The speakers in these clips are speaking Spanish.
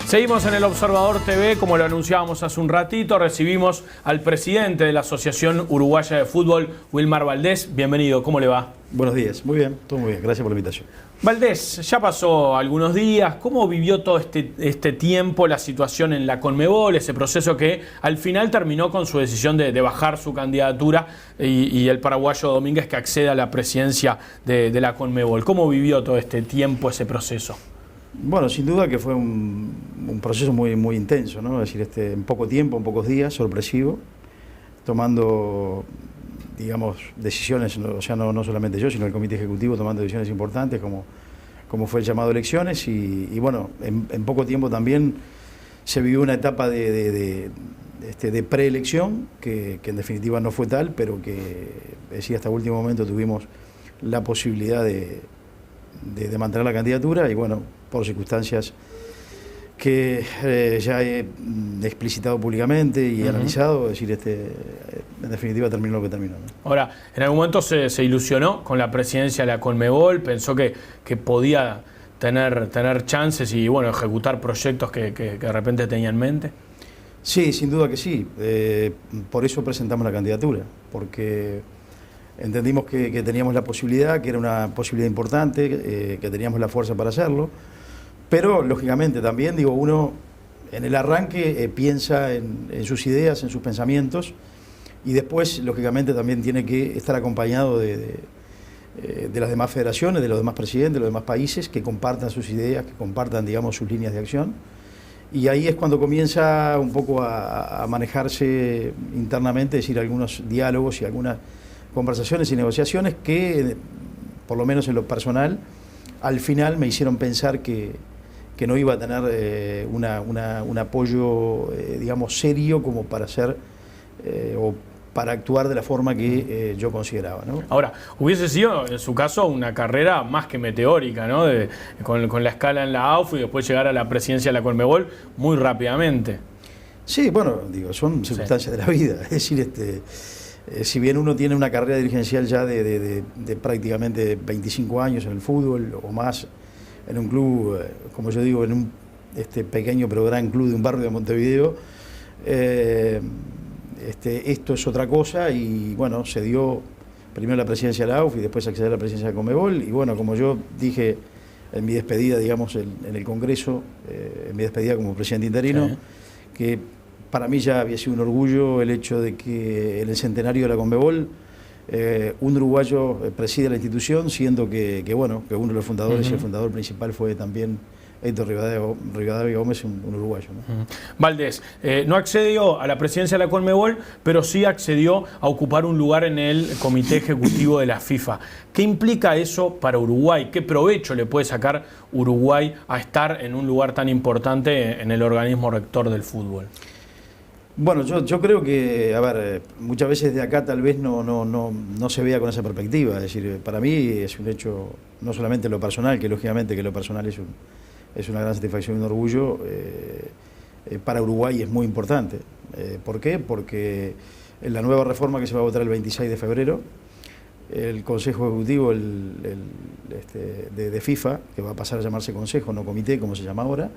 Seguimos en el Observador TV, como lo anunciábamos hace un ratito, recibimos al presidente de la Asociación Uruguaya de Fútbol, Wilmar Valdés. Bienvenido, ¿cómo le va? Buenos días, muy bien, todo muy bien, gracias por la invitación. Valdés, ya pasó algunos días, ¿cómo vivió todo este tiempo la situación en la Conmebol, ese proceso que al final terminó con su decisión de bajar su candidatura y el paraguayo Domínguez que accede a la presidencia de la Conmebol? ¿Cómo vivió todo este tiempo, ese proceso? Bueno, sin duda que fue un proceso muy intenso, ¿no? Es decir, en poco tiempo, en pocos días, sorpresivo, tomando, digamos, decisiones, o sea, no solamente yo, sino el comité ejecutivo tomando decisiones importantes como fue el llamado a elecciones y bueno, en poco tiempo también se vivió una etapa de preelección que en definitiva no fue tal, pero que sí, hasta último momento tuvimos la posibilidad de mantener la candidatura y bueno, por circunstancias que ya he explicitado públicamente y analizado, es decir, en definitiva terminó lo que terminó, ¿no? Ahora, en algún momento se ilusionó con la presidencia de la Conmebol, pensó que podía tener chances y bueno, ejecutar proyectos que de repente tenía en mente. Sí, sin duda que sí. Por eso presentamos la candidatura, porque entendimos que teníamos la posibilidad, que era una posibilidad importante, que teníamos la fuerza para hacerlo, pero lógicamente también, digo, uno en el arranque piensa en sus ideas, en sus pensamientos, y después, lógicamente, también tiene que estar acompañado de las demás federaciones, de los demás presidentes, de los demás países, que compartan sus ideas, que compartan, digamos, sus líneas de acción. Y ahí es cuando comienza un poco a manejarse internamente, es decir, algunos diálogos y algunas conversaciones y negociaciones que, por lo menos en lo personal, al final me hicieron pensar que no iba a tener un apoyo, digamos, serio como para hacer o para actuar de la forma que yo consideraba, ¿no? Ahora, hubiese sido, en su caso, una carrera más que meteórica, ¿no? Con la escala en la AUF y después llegar a la presidencia de la Conmebol muy rápidamente. Sí, bueno, digo, son circunstancias de la vida. Es decir, si bien uno tiene una carrera dirigencial ya de prácticamente 25 años en el fútbol o más, en un club, como yo digo, en un pequeño pero gran club de un barrio de Montevideo, esto es otra cosa y bueno, se dio primero la presidencia de la AUF y después acceder a la presidencia de Conmebol y bueno, como yo dije en mi despedida, digamos, en el Congreso, en mi despedida como presidente interino, sí, que para mí ya había sido un orgullo el hecho de que en el centenario de la Conmebol un uruguayo preside la institución, siendo que uno de los fundadores y el fundador principal fue también Héctor Rivadavia Gómez, un uruguayo, ¿no? Valdés, no accedió a la presidencia de la Conmebol, pero sí accedió a ocupar un lugar en el comité ejecutivo de la FIFA. ¿Qué implica eso para Uruguay? ¿Qué provecho le puede sacar Uruguay a estar en un lugar tan importante en el organismo rector del fútbol? Bueno, yo creo que, a ver, muchas veces de acá tal vez no se vea con esa perspectiva. Es decir, para mí es un hecho, no solamente lo personal, que lógicamente que lo personal es una gran satisfacción y un orgullo, para Uruguay es muy importante. ¿Por qué? Porque en la nueva reforma que se va a votar el 26 de febrero, el Consejo Ejecutivo de FIFA, que va a pasar a llamarse Consejo, no Comité, como se llama ahora,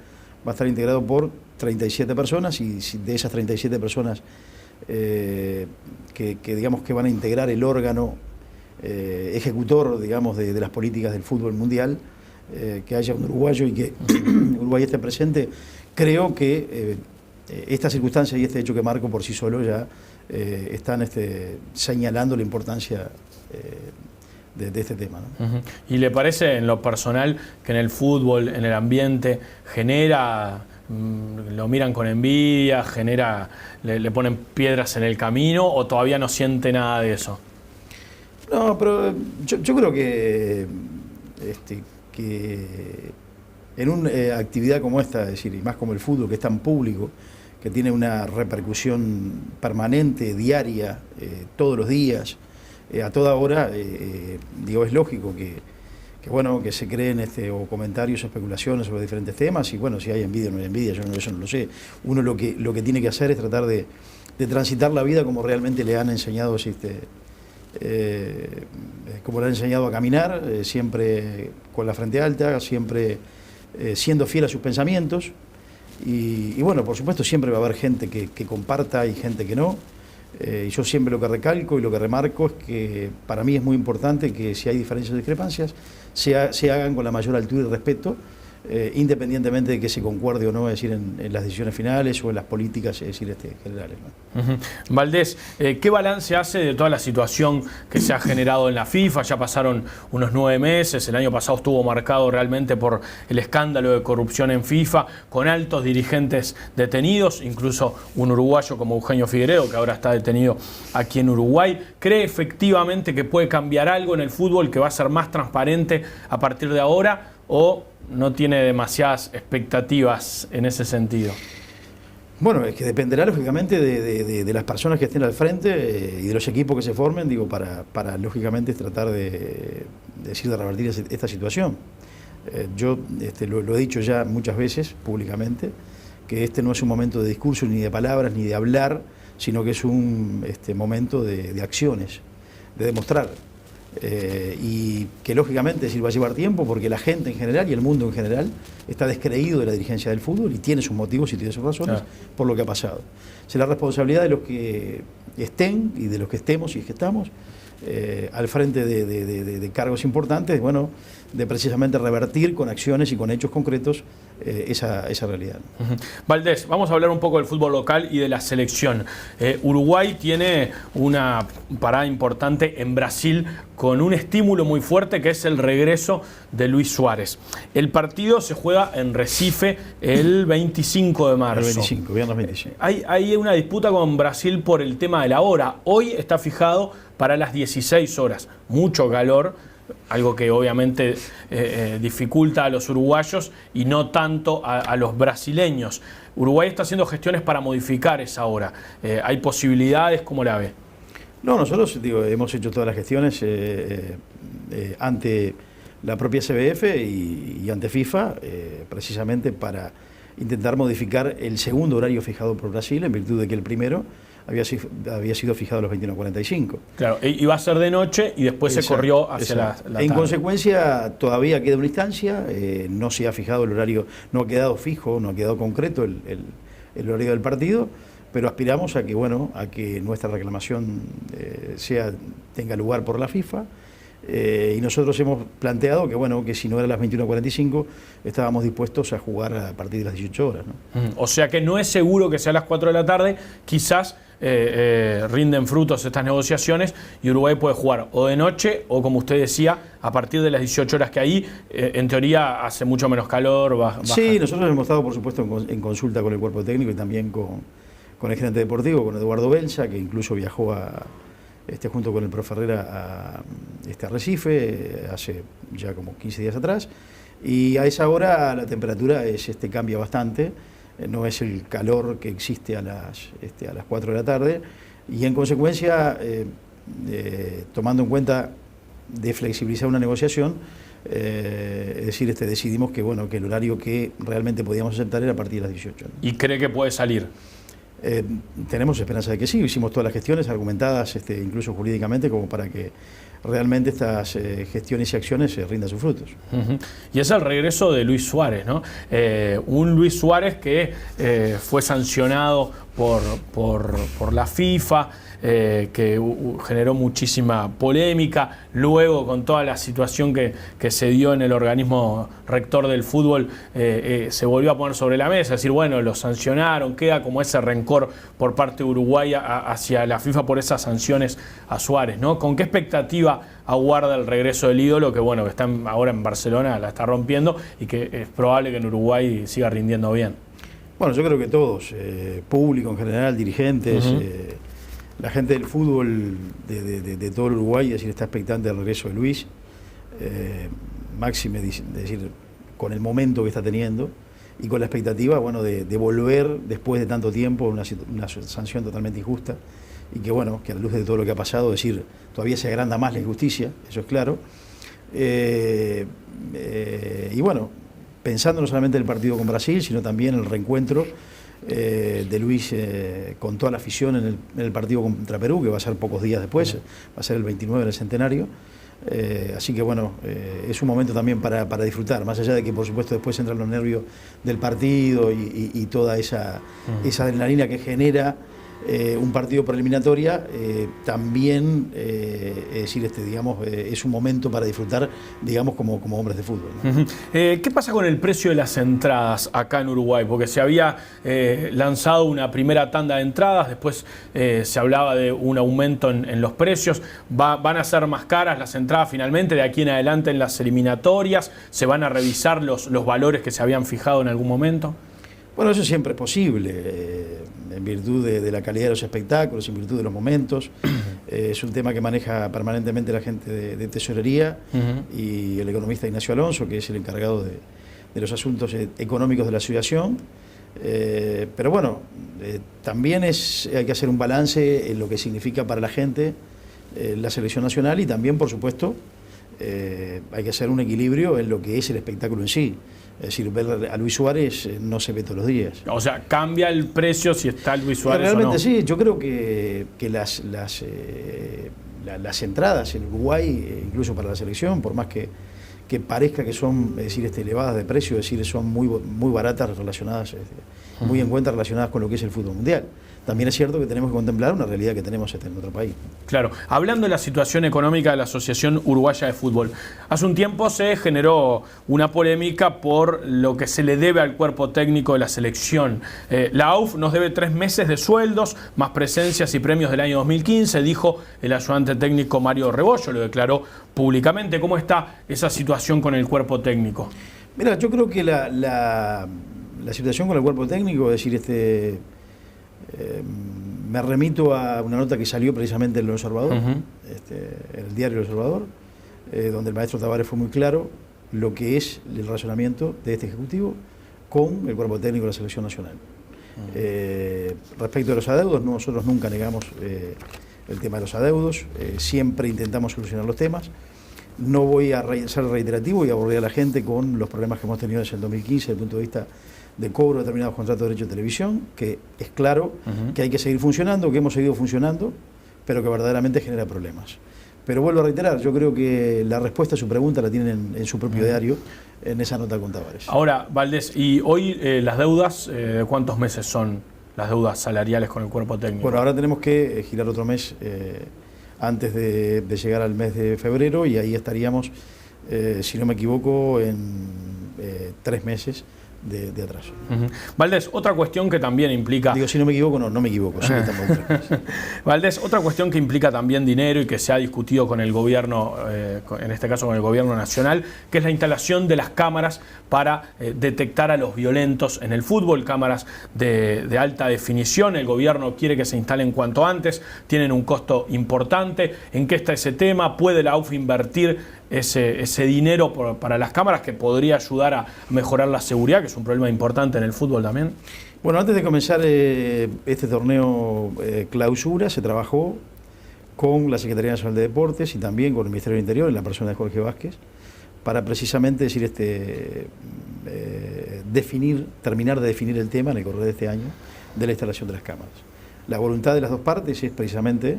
va a estar integrado por 37 personas y de esas 37 personas que digamos que van a integrar el órgano ejecutor, digamos, de las políticas del fútbol mundial, que haya un uruguayo y que Uruguay esté presente, creo que esta circunstancia y este hecho que marco por sí solo ya están señalando la importancia de este tema, ¿no? ¿Y le parece en lo personal que en el fútbol, en el ambiente, genera, lo miran con envidia, le ponen piedras en el camino o todavía no siente nada de eso? No, pero yo creo que en una actividad como esta, es decir, y más como el fútbol, que es tan público, que tiene una repercusión permanente, diaria, todos los días, a toda hora, digo, es lógico que se creen o comentarios o especulaciones sobre diferentes temas, y bueno, si hay envidia o no hay envidia, yo eso no lo sé. Uno lo que tiene que hacer es tratar de transitar la vida como realmente le han enseñado, como le han enseñado a caminar, siempre con la frente alta, siempre siendo fiel a sus pensamientos, Y bueno, por supuesto siempre va a haber gente que comparta y gente que no. Y yo siempre lo que recalco y lo que remarco es que para mí es muy importante que si hay diferencias o discrepancias se hagan con la mayor altura y respeto, independientemente de que se concuerde o no, es decir, en las decisiones finales o en las políticas, es decir, generales, ¿no? Valdés, ¿qué balance hace de toda la situación que se ha generado en la FIFA? Ya pasaron unos 9 meses, el año pasado estuvo marcado realmente por el escándalo de corrupción en FIFA, con altos dirigentes detenidos, incluso un uruguayo como Eugenio Figueiredo, que ahora está detenido aquí en Uruguay. ¿Cree efectivamente que puede cambiar algo en el fútbol, que va a ser más transparente a partir de ahora, o no tiene demasiadas expectativas en ese sentido? Bueno, es que dependerá lógicamente de las personas que estén al frente y de los equipos que se formen, digo, para lógicamente tratar de revertir esta situación. Yo lo he dicho ya muchas veces públicamente, que este no es un momento de discurso ni de palabras ni de hablar, sino que es un momento de acciones, de demostrar. Y que lógicamente va a llevar tiempo porque la gente en general y el mundo en general está descreído de la dirigencia del fútbol y tiene sus motivos y tiene sus razones por lo que ha pasado. Es la responsabilidad de los que estén y de los que estemos y que estamos al frente de cargos importantes, bueno, de precisamente revertir con acciones y con hechos concretos esa realidad. Valdés, vamos a hablar un poco del fútbol local y de la selección. Uruguay tiene una parada importante en Brasil con un estímulo muy fuerte que es el regreso de Luis Suárez. El partido se juega en Recife el 25 de marzo. El 25, viernes 25. Hay una disputa con Brasil por el tema de la hora. Hoy está fijado para las 16 horas. Mucho calor, algo que obviamente dificulta a los uruguayos y no tanto a los brasileños. Uruguay está haciendo gestiones para modificar esa hora. ¿Hay posibilidades? ¿Cómo la ve? No, nosotros hemos hecho todas las gestiones ante la propia CBF y ante FIFA, precisamente para intentar modificar el segundo horario fijado por Brasil, en virtud de que el primero había sido fijado a los 21:45. Claro, iba a ser de noche y después se corrió hacia la tarde. En consecuencia, todavía queda una instancia, no se ha fijado el horario, no ha quedado fijo, no ha quedado concreto el horario del partido, pero aspiramos a que, bueno, a que nuestra reclamación tenga lugar por la FIFA. Y nosotros hemos planteado que, bueno, que si no era las 21:45 estábamos dispuestos a jugar a partir de las 18 horas, ¿no? O sea que no es seguro que sea a las 4 de la tarde, quizás rinden frutos estas negociaciones y Uruguay puede jugar o de noche o, como usted decía, a partir de las 18 horas, que ahí en teoría hace mucho menos calor. Baja. Sí, nosotros hemos estado por supuesto en consulta con el cuerpo técnico y también con el gerente deportivo, con Eduardo Belsa, que incluso viajó junto con el profe Herrera a Recife hace ya como 15 días atrás, y a esa hora la temperatura cambia bastante, no es el calor que existe a las 4 de la tarde, y en consecuencia, tomando en cuenta de flexibilizar una negociación, es decir, decidimos que, bueno, que el horario que realmente podíamos aceptar era a partir de las 18. ¿Y cree que puede salir? Tenemos esperanza de que sí, hicimos todas las gestiones argumentadas, incluso jurídicamente, como para que realmente estas gestiones y acciones rindan sus frutos. Y es el regreso de Luis Suárez, ¿no? Un Luis Suárez que fue sancionado por la FIFA, que generó muchísima polémica. Luego, con toda la situación que se dio en el organismo rector del fútbol, se volvió a poner sobre la mesa, es decir, bueno, lo sancionaron, queda como ese rencor por parte de Uruguay hacia la FIFA por esas sanciones a Suárez, ¿no? ¿Con qué expectativa aguarda el regreso del ídolo, que bueno, que está ahora en Barcelona, la está rompiendo, y que es probable que en Uruguay siga rindiendo bien? Bueno, yo creo que todos, público en general, dirigentes, la gente del fútbol de todo el Uruguay, es decir, está expectante del regreso de Luis, máxime, es decir, con el momento que está teniendo y con la expectativa, bueno, de volver después de tanto tiempo, una sanción totalmente injusta, y que, bueno, que a la luz de todo lo que ha pasado, es decir, todavía se agranda más la injusticia, eso es claro. Y bueno, pensando no solamente en el partido con Brasil, sino también en el reencuentro de Luis con toda la afición en el partido contra Perú, que va a ser pocos días después, va a ser el 29 del centenario. Así que bueno, es un momento también para disfrutar, más allá de que por supuesto después entran los nervios del partido y toda esa adrenalina que genera un partido por eliminatoria, también es decir, digamos, es un momento para disfrutar, digamos, como hombres de fútbol, ¿no? ¿Qué pasa con el precio de las entradas acá en Uruguay? Porque se había lanzado una primera tanda de entradas, después se hablaba de un aumento en los precios. ¿Van a ser más caras las entradas finalmente de aquí en adelante en las eliminatorias? ¿Se van a revisar los valores que se habían fijado en algún momento? Bueno, eso siempre es posible, en virtud de la calidad de los espectáculos, en virtud de los momentos. Es un tema que maneja permanentemente la gente de tesorería y el economista Ignacio Alonso, que es el encargado de los asuntos económicos de la asociación. Pero bueno, también hay que hacer un balance en lo que significa para la gente la selección nacional, y también, por supuesto, hay que hacer un equilibrio en lo que es el espectáculo en sí. Es decir, ver a Luis Suárez no se ve todos los días. O sea, ¿cambia el precio si está Luis Suárez realmente o no? Sí, yo creo que las entradas en Uruguay, incluso para la selección, por más que parezca que son, es decir, elevadas de precio, es decir, son muy baratas relacionadas, muy en cuenta relacionadas con lo que es el fútbol mundial. También es cierto que tenemos que contemplar una realidad que tenemos en otro país. Claro. Hablando de la situación económica de la Asociación Uruguaya de Fútbol, hace un tiempo se generó una polémica por lo que se le debe al cuerpo técnico de la selección. La AUF nos debe 3 meses de sueldos, más presencias y premios del año 2015, dijo el ayudante técnico Mario Rebollo, lo declaró públicamente. ¿Cómo está esa situación con el cuerpo técnico? Mira, yo creo que la situación con el cuerpo técnico, es decir, me remito a una nota que salió precisamente en El Observador, en el diario El Observador, donde el maestro Tavares fue muy claro lo que es el razonamiento de este Ejecutivo con el cuerpo técnico de la Selección Nacional. Respecto a los adeudos, nosotros nunca negamos el tema de los adeudos, siempre intentamos solucionar los temas. No voy a ser reiterativo y aburrir a la gente con los problemas que hemos tenido desde el 2015 desde el punto de vista de cobro de determinados contratos de derecho de televisión, que es claro que hay que seguir funcionando, que hemos seguido funcionando, pero que verdaderamente genera problemas. Pero vuelvo a reiterar, yo creo que la respuesta a su pregunta la tienen en su propio diario, en esa nota con Tavares. Ahora, Valdés, ¿y hoy las deudas, cuántos meses son las deudas salariales con el cuerpo técnico? Bueno, ahora tenemos que girar otro mes antes de llegar al mes de febrero, y ahí estaríamos, si no me equivoco, en 3 meses de atraso. Valdés, otra cuestión que también implica... Digo, si no me equivoco, no me equivoco. Sí, Valdés, otra cuestión que implica también dinero y que se ha discutido con el gobierno, en este caso con el gobierno nacional, que es la instalación de las cámaras para detectar a los violentos en el fútbol, cámaras de alta definición. El gobierno quiere que se instalen cuanto antes, tienen un costo importante. ¿En qué está ese tema? ¿Puede la AUF invertir ese dinero para las cámaras que podría ayudar a mejorar la seguridad, que es un problema importante en el fútbol también? Bueno, antes de comenzar este torneo clausura, se trabajó con la Secretaría Nacional de Deportes y también con el Ministerio del Interior, en la persona de Jorge Vázquez, para precisamente terminar de definir el tema en el correr de este año de la instalación de las cámaras. La voluntad de las dos partes es precisamente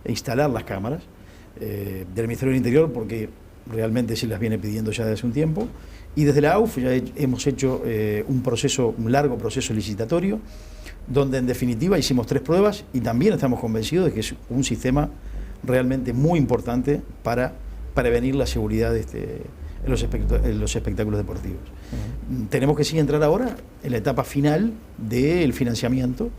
instalar las cámaras del Ministerio del Interior, porque realmente se las viene pidiendo ya desde hace un tiempo, y desde la AUF ya hemos hecho un largo proceso licitatorio, donde en definitiva hicimos 3 pruebas, y también estamos convencidos de que es un sistema realmente muy importante para prevenir la seguridad en los espectáculos deportivos. Tenemos que sí entrar ahora en la etapa final del financiamiento,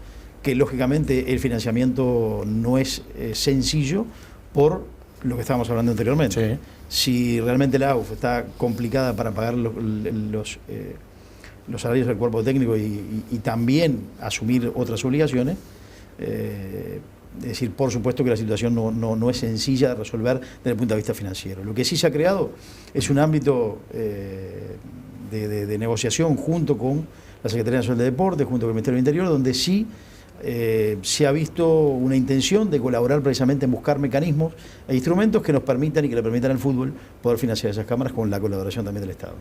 que lógicamente el financiamiento no es sencillo por lo que estábamos hablando anteriormente. Sí. Si realmente la AUF está complicada para pagar los salarios del cuerpo técnico y también asumir otras obligaciones, es decir, por supuesto que la situación no es sencilla de resolver desde el punto de vista financiero. Lo que sí se ha creado es un ámbito de negociación junto con la Secretaría Nacional de Deportes, junto con el Ministerio del Interior, donde sí se ha visto una intención de colaborar precisamente en buscar mecanismos e instrumentos que nos permitan y que le permitan al fútbol poder financiar esas cámaras con la colaboración también del Estado.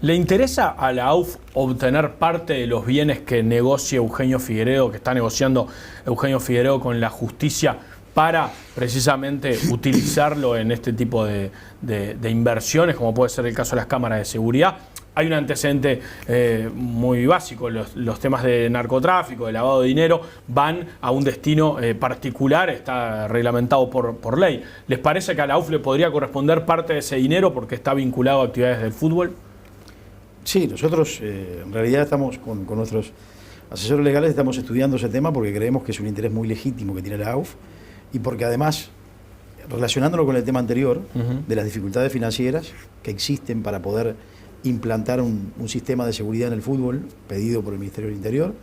¿Le interesa a la AUF obtener parte de los bienes que negocie Eugenio Figueiredo, que está negociando Eugenio Figueiredo con la justicia, para precisamente utilizarlo en este tipo de inversiones, como puede ser el caso de las cámaras de seguridad. Hay un antecedente muy básico, los temas de narcotráfico, de lavado de dinero, van a un destino particular, está reglamentado por ley. ¿Les parece que a la UF le podría corresponder parte de ese dinero porque está vinculado a actividades del fútbol? Sí, nosotros en realidad estamos con nuestros asesores legales, estamos estudiando ese tema porque creemos que es un interés muy legítimo que tiene la AUF y porque además, relacionándolo con el tema anterior, de las dificultades financieras que existen para poder implantar un sistema de seguridad en el fútbol pedido por el Ministerio del Interior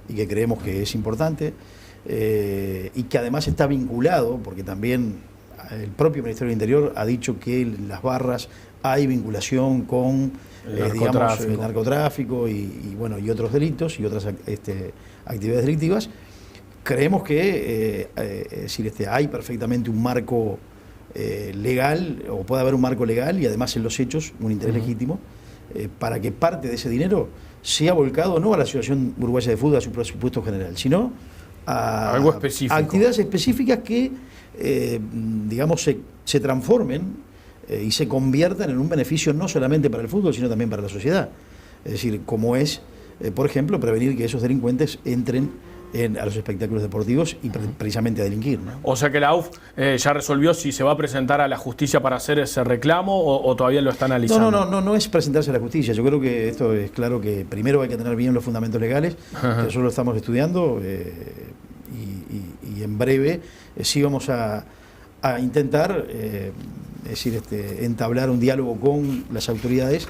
y que creemos que es importante y que además está vinculado, porque también el propio Ministerio del Interior ha dicho que en las barras hay vinculación con el narcotráfico y otros delitos y otras actividades delictivas. Creemos que hay perfectamente un marco legal, o puede haber un marco legal y además en los hechos un interés legítimo para que parte de ese dinero sea volcado no a la Asociación Uruguaya de Fútbol, a su presupuesto general, sino a algo específico, a actividades específicas que se transformen y se conviertan en un beneficio no solamente para el fútbol, sino también para la sociedad. Es decir, como es, por ejemplo, prevenir que esos delincuentes entren a los espectáculos deportivos y precisamente a delinquir, ¿no? O sea que la AUF ya resolvió si se va a presentar a la justicia para hacer ese reclamo o todavía lo está analizando. No es presentarse a la justicia. Yo creo que esto es claro que primero hay que tener bien los fundamentos legales, que nosotros lo estamos estudiando y en breve sí vamos a intentar entablar un diálogo con las autoridades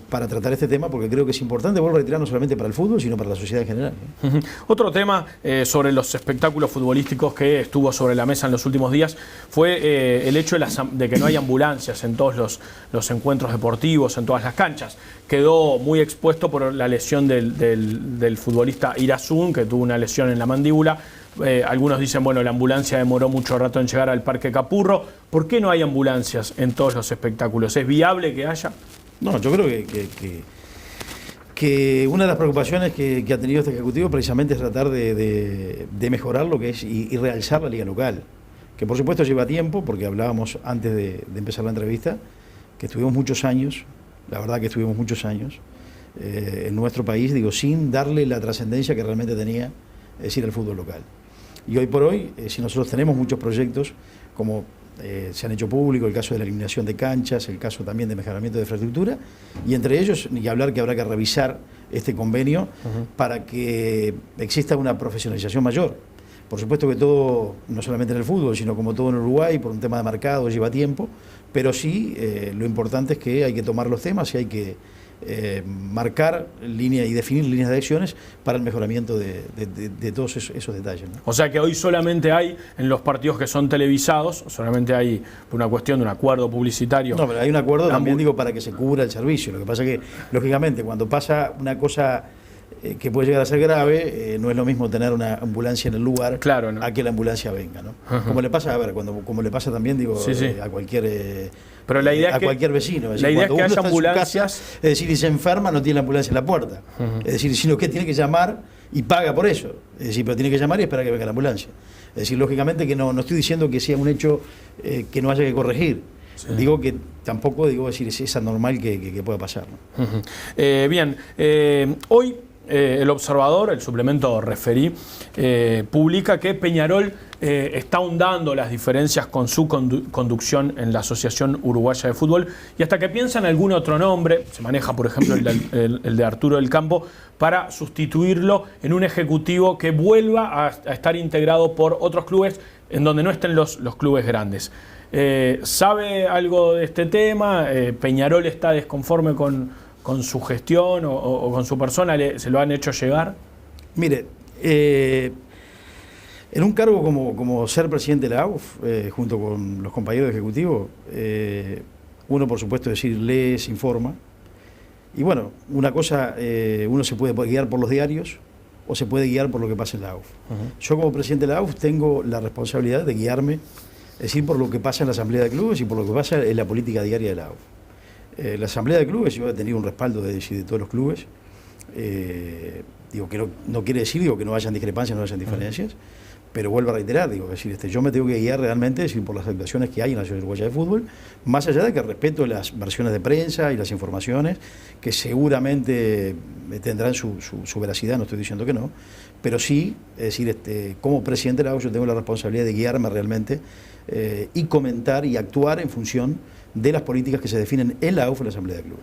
para tratar este tema, porque creo que es importante, vuelvo a reiterar, no solamente para el fútbol, sino para la sociedad en general, ¿no? Otro tema sobre los espectáculos futbolísticos que estuvo sobre la mesa en los últimos días fue el hecho de que no hay ambulancias en todos los encuentros deportivos, en todas las canchas. Quedó muy expuesto por la lesión del futbolista Irazún, que tuvo una lesión en la mandíbula. Algunos dicen, bueno, la ambulancia demoró mucho rato en llegar al Parque Capurro. ¿Por qué no hay ambulancias en todos los espectáculos? ¿Es viable que haya? No, yo creo que una de las preocupaciones que ha tenido este Ejecutivo precisamente es tratar de mejorar lo que es y realzar la liga local, que por supuesto lleva tiempo, porque hablábamos antes de empezar la entrevista, que estuvimos muchos años, la verdad que estuvimos muchos años en nuestro país, sin darle la trascendencia que realmente tenía, es decir, el fútbol local. Y hoy por hoy, si nosotros tenemos muchos proyectos, como se han hecho públicos, el caso de la eliminación de canchas, el caso también de mejoramiento de infraestructura, y entre ellos, ni hablar que habrá que revisar este convenio para que exista una profesionalización mayor. Por supuesto que todo, no solamente en el fútbol, sino como todo en Uruguay, por un tema de mercado, lleva tiempo, pero sí lo importante es que hay que tomar los temas y hay que marcar línea y definir líneas de acciones para el mejoramiento de todos esos detalles, ¿no? O sea que hoy solamente hay, en los partidos que son televisados, solamente hay una cuestión de un acuerdo publicitario. No, pero hay un acuerdo también, para que se cubra el servicio. Lo que pasa es que, lógicamente, cuando pasa una cosa que puede llegar a ser grave, no es lo mismo tener una ambulancia en el lugar, claro, ¿no?, a que la ambulancia venga, ¿no? Como le pasa, como le pasa también, a cualquier... Pero la idea a cualquier vecino. La idea es que haya ambulancias. Es decir, y se enferma, no tiene la ambulancia en la puerta. Es decir, sino que tiene que llamar y paga por eso. Es decir, pero tiene que llamar y esperar que venga la ambulancia. Es decir, lógicamente que no estoy diciendo que sea un hecho que no haya que corregir. Sí. Digo que tampoco, es anormal que pueda pasar, ¿no? Bien, hoy El Observador, el suplemento Referí, publica que Peñarol está ahondando las diferencias con su conducción en la Asociación Uruguaya de Fútbol y hasta que piensa en algún otro nombre, se maneja por ejemplo el de Arturo del Campo, para sustituirlo en un ejecutivo que vuelva a estar integrado por otros clubes en donde no estén los clubes grandes. ¿Sabe algo de este tema? ¿Peñarol está desconforme con su gestión o con su persona? ¿Se lo han hecho llegar? Mire, en un cargo como ser presidente de la AUF, junto con los compañeros de ejecutivo, uno por supuesto lee, se informa, y bueno, una cosa, uno se puede guiar por los diarios o se puede guiar por lo que pasa en la AUF. Yo como presidente de la AUF tengo la responsabilidad de guiarme, es decir, por lo que pasa en la Asamblea de Clubes y por lo que pasa en la política diaria de la AUF. La Asamblea de Clubes, yo he tenido un respaldo de todos los clubes, que no quiere decir que no hayan discrepancias, no hayan diferencias, Pero vuelvo a reiterar, digo, es decir, yo me tengo que guiar realmente, es decir, por las actuaciones que hay en la Asociación Uruguaya de Fútbol, más allá de que respeto las versiones de prensa y las informaciones, que seguramente tendrán su veracidad, no estoy diciendo que no, pero sí, es decir, como presidente de la AUF yo tengo la responsabilidad de guiarme realmente y comentar y actuar en función de las políticas que se definen en la AUF, en la Asamblea de Clubes.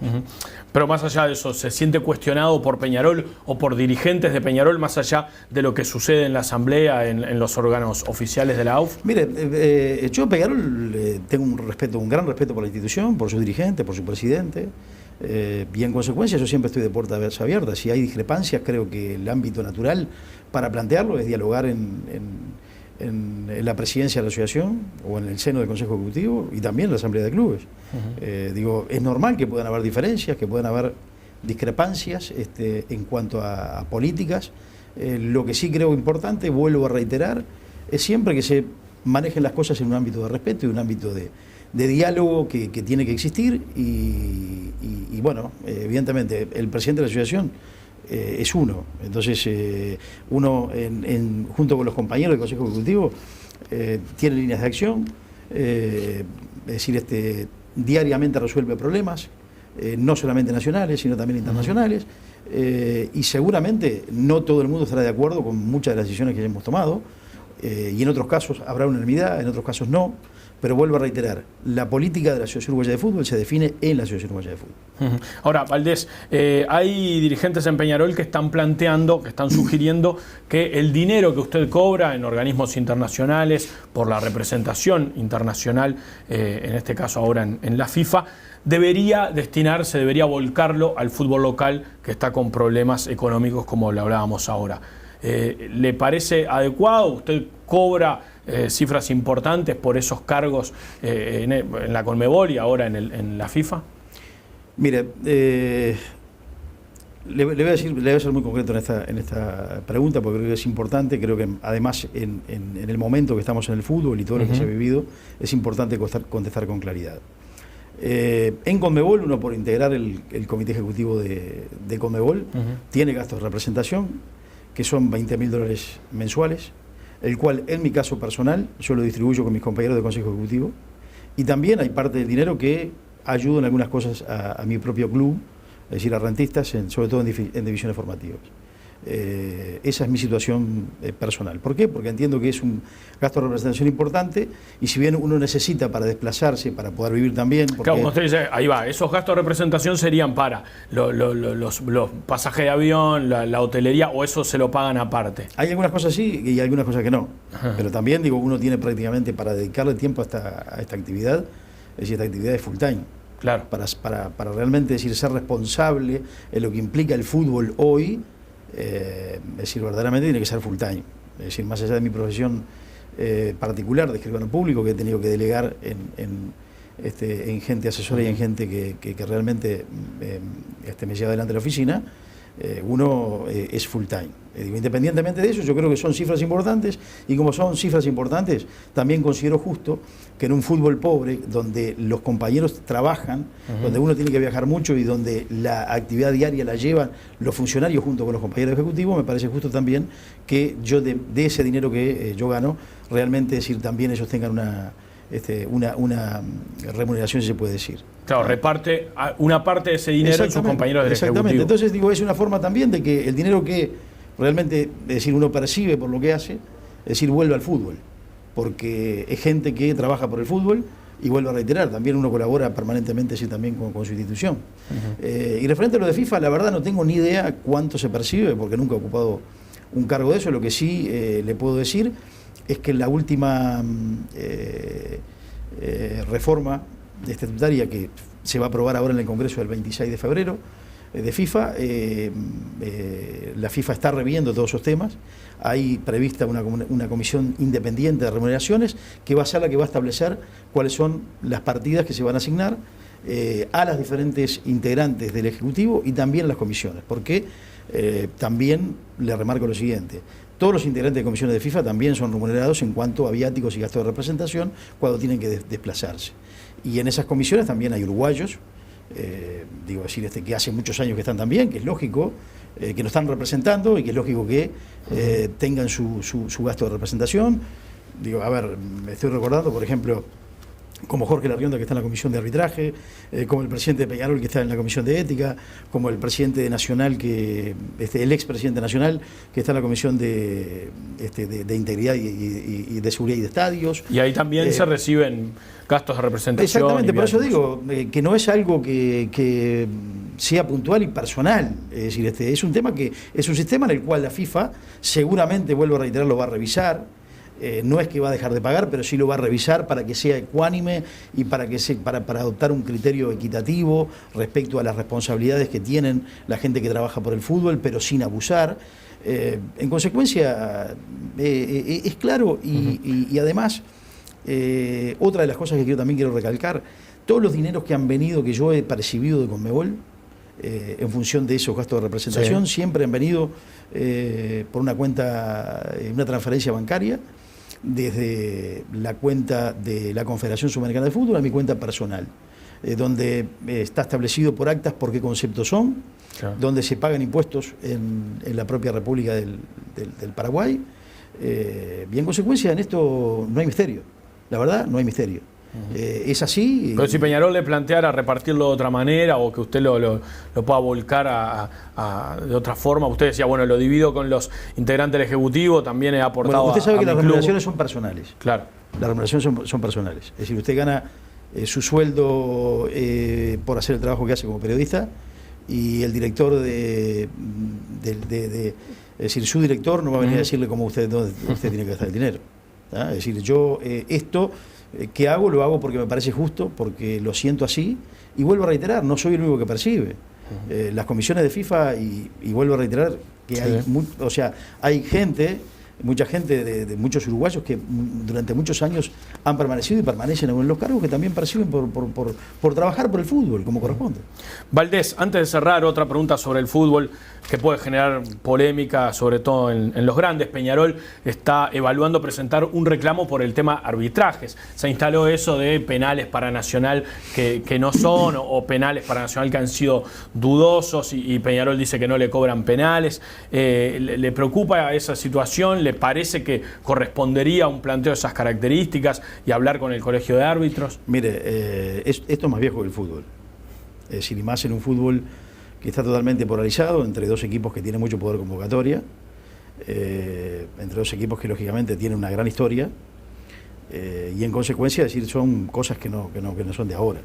Pero más allá de eso, ¿se siente cuestionado por Peñarol o por dirigentes de Peñarol, más allá de lo que sucede en la Asamblea, en los órganos oficiales de la AUF? Mire, yo Peñarol tengo un gran respeto por la institución, por sus dirigentes, por su presidente, y en consecuencia yo siempre estoy de puertas abiertas. Si hay discrepancias, creo que el ámbito natural para plantearlo es dialogar en la presidencia de la asociación o en el seno del Consejo Ejecutivo y también en la Asamblea de Clubes. Digo, es normal que puedan haber diferencias, que puedan haber discrepancias en cuanto a políticas. Lo que sí creo importante, vuelvo a reiterar, es siempre que se manejen las cosas en un ámbito de respeto y un ámbito de diálogo que tiene que existir y bueno, evidentemente el presidente de la asociación es uno. Entonces, uno junto con los compañeros del Consejo Ejecutivo tiene líneas de acción, es decir, diariamente resuelve problemas, no solamente nacionales, sino también internacionales, y seguramente no todo el mundo estará de acuerdo con muchas de las decisiones que hemos tomado, y en otros casos habrá unanimidad, en otros casos no. Pero vuelvo a reiterar, la política de la Asociación Uruguaya de Fútbol se define en la Asociación Uruguaya de Fútbol. Ahora, Valdés, hay dirigentes en Peñarol que están planteando, que están sugiriendo que el dinero que usted cobra en organismos internacionales por la representación internacional, en este caso ahora en la FIFA, debería destinarse, debería volcarlo al fútbol local que está con problemas económicos como le hablábamos ahora. ¿Le parece adecuado? ¿Usted cobra cifras importantes por esos cargos en la Conmebol y ahora en la FIFA? Mire, le voy a ser muy concreto en esta pregunta porque creo que es importante. Creo que además en el momento que estamos en el fútbol y todo lo que se ha vivido, es importante contestar con claridad. En Conmebol, uno por integrar el comité ejecutivo de Conmebol, tiene gastos de representación que son $20.000 mensuales, el cual en mi caso personal yo lo distribuyo con mis compañeros del Consejo Ejecutivo, y también hay parte del dinero que ayudo en algunas cosas a mi propio club, es decir, a rentistas, sobre todo en divisiones formativas. Esa es mi situación personal. ¿Por qué? Porque entiendo que es un gasto de representación importante y si bien uno necesita para desplazarse, para poder vivir también... Porque claro, como usted dice, ahí va, esos gastos de representación serían para los pasajes de avión, la hotelería, o eso se lo pagan aparte. Hay algunas cosas sí y algunas cosas que no. Pero también, digo, uno tiene prácticamente para dedicarle tiempo a esta actividad, es decir, esta actividad es full time. Claro. Para realmente ser responsable en lo que implica el fútbol hoy. Es decir, verdaderamente tiene que ser full time. Es decir, más allá de mi profesión particular de escribano público, que he tenido que delegar en gente asesora y en gente que realmente me lleva adelante la oficina, uno es full time. Independientemente de eso, yo creo que son cifras importantes, y como son cifras importantes, también considero justo que en un fútbol pobre, donde los compañeros trabajan, donde uno tiene que viajar mucho y donde la actividad diaria la llevan los funcionarios junto con los compañeros ejecutivos, me parece justo también que yo de ese dinero que yo gano, realmente decir también ellos tengan una remuneración, si se puede decir. Claro, reparte una parte de ese dinero en sus compañeros del Ejecutivo. Entonces, digo, es una forma también de que el dinero que realmente, es decir, uno percibe por lo que hace, es decir, vuelve al fútbol, porque es gente que trabaja por el fútbol, y vuelvo a reiterar, también uno colabora permanentemente, sí, también con su institución. Y referente a lo de FIFA, la verdad no tengo ni idea cuánto se percibe, porque nunca he ocupado un cargo de eso. Lo que sí le puedo decir es que en la última reforma estatutaria que se va a aprobar ahora en el Congreso del 26 de febrero de FIFA, la FIFA está reviendo todos esos temas. Hay prevista una comisión independiente de remuneraciones que va a ser la que va a establecer cuáles son las partidas que se van a asignar a las diferentes integrantes del Ejecutivo y también a las comisiones, porque también le remarco lo siguiente: todos los integrantes de comisiones de FIFA también son remunerados en cuanto a viáticos y gastos de representación cuando tienen que desplazarse. Y en esas comisiones también hay uruguayos, que hace muchos años que están también, que es lógico, que nos están representando y que es lógico que tengan su gasto de representación. Digo, a ver, me estoy recordando, por ejemplo, como Jorge Larrionda, que está en la comisión de arbitraje, como el presidente de Peñarol, que está en la comisión de ética, como el presidente de Nacional, el expresidente nacional, que está en la comisión de integridad y de seguridad y de estadios. Y ahí también se reciben gastos de representación. Exactamente, por eso digo que no es algo que sea puntual y personal. Es decir, es un tema que es un sistema en el cual la FIFA seguramente, vuelvo a reiterar, lo va a revisar. No es que va a dejar de pagar, pero sí lo va a revisar para que sea ecuánime y para adoptar un criterio equitativo respecto a las responsabilidades que tienen la gente que trabaja por el fútbol, pero sin abusar. En consecuencia, es claro y además, otra de las cosas que también quiero recalcar, todos los dineros que han venido, que yo he percibido de Conmebol, en función de esos gastos de representación, siempre han venido por una cuenta, una transferencia bancaria, desde la cuenta de la Confederación Sudamericana de Fútbol a mi cuenta personal, donde está establecido por actas por qué conceptos son, donde se pagan impuestos en la propia República del Paraguay, y en consecuencia en esto no hay misterio, la verdad no hay misterio. Es así. Pero si Peñarol le planteara repartirlo de otra manera o que usted lo pueda volcar de otra forma, usted decía, bueno, lo divido con los integrantes del Ejecutivo, también he aportado. Bueno, usted sabe que las remuneraciones son personales. Claro. Las remuneraciones son personales. Es decir, usted gana su sueldo por hacer el trabajo que hace como periodista y el director es decir, su director no va a venir a decirle cómo usted tiene que gastar el dinero. ¿Tá? Es decir, yo esto que hago, lo hago porque me parece justo, porque lo siento así, y vuelvo a reiterar, no soy el único que percibe. Las comisiones de FIFA, y vuelvo a reiterar que hay gente, mucha gente de muchos uruguayos que durante muchos años han permanecido y permanecen en los cargos que también perciben por trabajar por el fútbol, como corresponde. Valdés, antes de cerrar, otra pregunta sobre el fútbol que puede generar polémica, sobre todo en los grandes. Peñarol está evaluando presentar un reclamo por el tema arbitrajes. Se instaló eso de penales para Nacional que no son, o penales para Nacional que han sido dudosos, y Peñarol dice que no le cobran penales. ¿Le preocupa esa situación? ¿Le parece que correspondería a un planteo de esas características y hablar con el colegio de árbitros? Mire, esto es más viejo que el fútbol. Es decir, y más en un fútbol que está totalmente polarizado entre dos equipos que tienen mucho poder convocatoria, entre dos equipos que lógicamente tienen una gran historia, y en consecuencia decir son cosas que no son de ahora.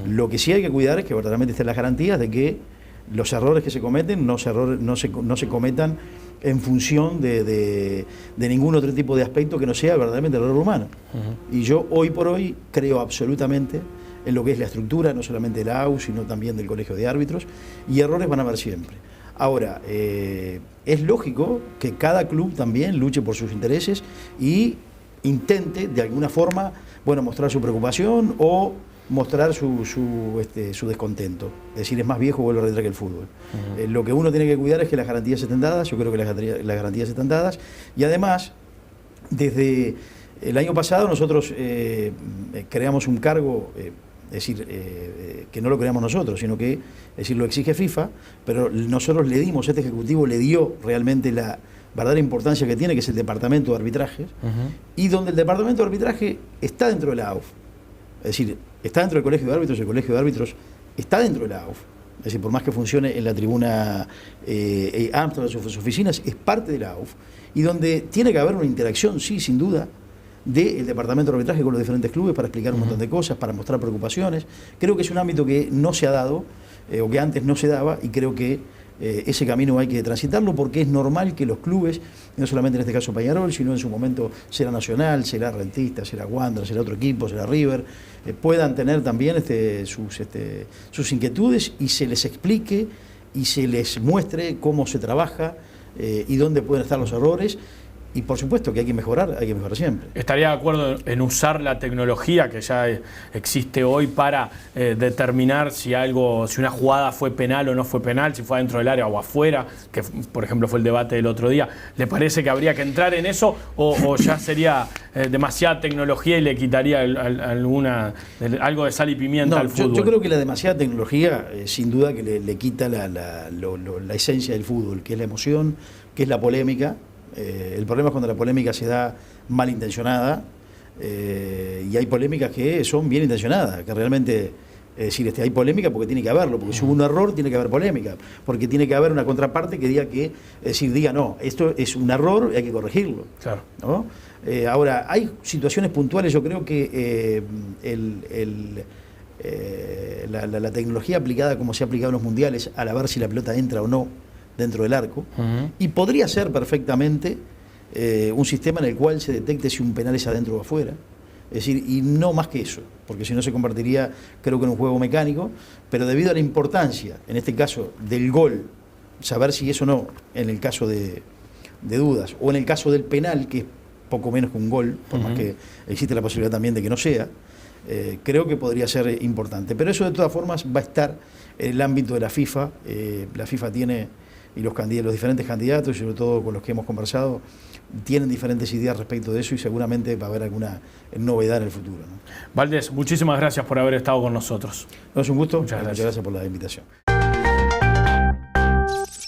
Lo que sí hay que cuidar es que verdaderamente estén las garantías de que los errores que se cometen no se cometan en función de ningún otro tipo de aspecto que no sea verdaderamente el error humano. Y yo hoy por hoy creo absolutamente en lo que es la estructura, no solamente de la AU, sino también del Colegio de Árbitros, y errores van a haber siempre. Ahora, es lógico que cada club también luche por sus intereses y intente, de alguna forma, bueno, mostrar su preocupación o mostrar su descontento. Es decir, es más viejo, vuelvo a reiterar, que el fútbol. Lo que uno tiene que cuidar es que las garantías estén dadas. Yo creo que las garantías están dadas, y además, desde el año pasado nosotros creamos un cargo, es decir, que no lo creamos nosotros, sino que, es decir, lo exige FIFA, pero nosotros le dimos, este Ejecutivo le dio realmente la verdadera importancia que tiene, que es el Departamento de Arbitrajes, y donde el Departamento de Arbitraje está dentro de la AUF. Es decir, está dentro del Colegio de Árbitros, el Colegio de Árbitros está dentro de la AUF. Es decir, por más que funcione en la tribuna Amsterdam, sus oficinas, es parte de la AUF, y donde tiene que haber una interacción, sí, sin duda, del Departamento de Arbitraje con los diferentes clubes para explicar un montón de cosas, para mostrar preocupaciones. Creo que es un ámbito que no se ha dado, o que antes no se daba, y creo que ese camino hay que transitarlo, porque es normal que los clubes, no solamente en este caso Peñarol, sino en su momento será Nacional, será Rentistas, será Wander, será otro equipo, será River, puedan tener también sus inquietudes, y se les explique y se les muestre cómo se trabaja y dónde pueden estar los errores. Y por supuesto que hay que mejorar siempre. ¿Estaría de acuerdo en usar la tecnología que ya existe hoy para determinar si una jugada fue penal o no fue penal, si fue dentro del área o afuera, que por ejemplo fue el debate del otro día? ¿Le parece que habría que entrar en eso o ya sería demasiada tecnología y le quitaría algo de sal y pimienta al fútbol? Yo creo que la demasiada tecnología sin duda que le quita la esencia del fútbol, que es la emoción, que es la polémica. El problema es cuando la polémica se da malintencionada y hay polémicas que son bien intencionadas, que realmente, es decir, hay polémica porque tiene que haberlo, porque si hubo un error tiene que haber polémica, porque tiene que haber una contraparte que diga no, esto es un error y hay que corregirlo. Claro. ¿No? Ahora, hay situaciones puntuales, yo creo que la tecnología aplicada como se ha aplicado en los mundiales, al ver si la pelota entra o no dentro del arco, y podría ser perfectamente un sistema en el cual se detecte si un penal es adentro o afuera. Es decir, y no más que eso, porque si no se convertiría, creo que en un juego mecánico, pero debido a la importancia, en este caso, del gol, saber si es o no, en el caso de dudas, o en el caso del penal, que es poco menos que un gol, por más que existe la posibilidad también de que no sea, creo que podría ser importante. Pero eso de todas formas va a estar en el ámbito de la FIFA. La FIFA tiene, y los diferentes candidatos, y sobre todo con los que hemos conversado, tienen diferentes ideas respecto de eso y seguramente va a haber alguna novedad en el futuro, ¿no? Valdés, muchísimas gracias por haber estado con nosotros. No, es un gusto. Muchas gracias. Muchas gracias por la invitación.